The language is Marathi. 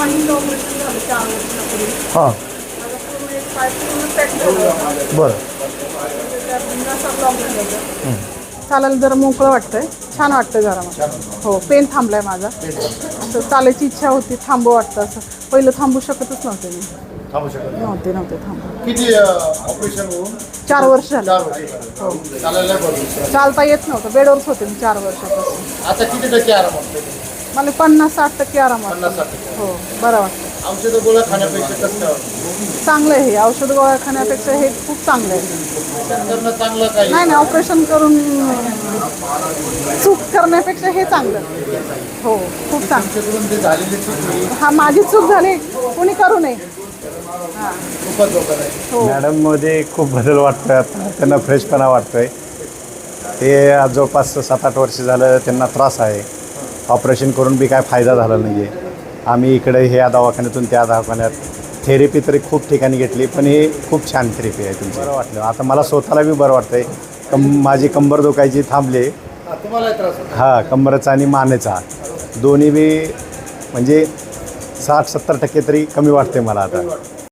महिन्याचं ऑपरेशन झालं 4 वर्षापूर्वी. हां. माझा पूर्ण एक पाय पूर्ण पॅक झाला होता. बरं. त्यात नसा ब्लॉक झाला. चालायला जरा मोकळं वाटतंय, छान वाटतं जरा मला. हो, पेन थांबलाय माझा. असं चालायची इच्छा होती, थांबू वाटतं असं. पहिलं थांबू शकतच नव्हते मी. थांबू शकत नव्हते थांबू. किती ऑपरेशन होऊन 4 वर्ष झाले. 4 वर्ष. हो, चालायला बरं. चालता येत नव्हतं, बेडवरच होते मी 4 वर्षापासून. आता किती टक्के आराम वाटतो? मला 50-60% आराम वाटतो. 50-60%. हो, बरं वाटतं. औषधं गोळ्या खाण्यापेक्षा कसं काय वाटतं? चांगलं आहे हे. औषध गोळ्या खाण्यापेक्षा हे खूप चांगलं आहे. करणं चांगलं काही नाही ऑपरेशन करून चूक करण्यापेक्षा हे चांगलं. हो, खूप चांगलं. तुमच्याकडून ते झालेली चूक हा, माझी चूक झाली, कोणी करू नये. हां, खूपच धोका आहे. हो. मॅडममध्ये खूप बदल वाटतोय आता. त्यांना फ्रेशपणा वाटतोय. ते आज जवळपास 7-8 वर्ष झालं त्यांना त्रास आहे. ऑपरेशन करून बी काय फायदा झाला नाही आहे. आम्ही इकडे ह्या दवाखान्यातून त्या दवाखान्यात थेरपी तरी खूप ठिकाणी घेतली, पण हे खूप छान थेरपी आहे तुमची. बरं वाटलं. आता मला स्वतःला बी बरं वाटतंय. माझी कंबर दुखायची थांबले. तुम्हाला त्रास होतो? हां, कंबरचा आणि मानेचा दोन्ही बी म्हणजे 60-70% तरी कमी वाटते मला आता.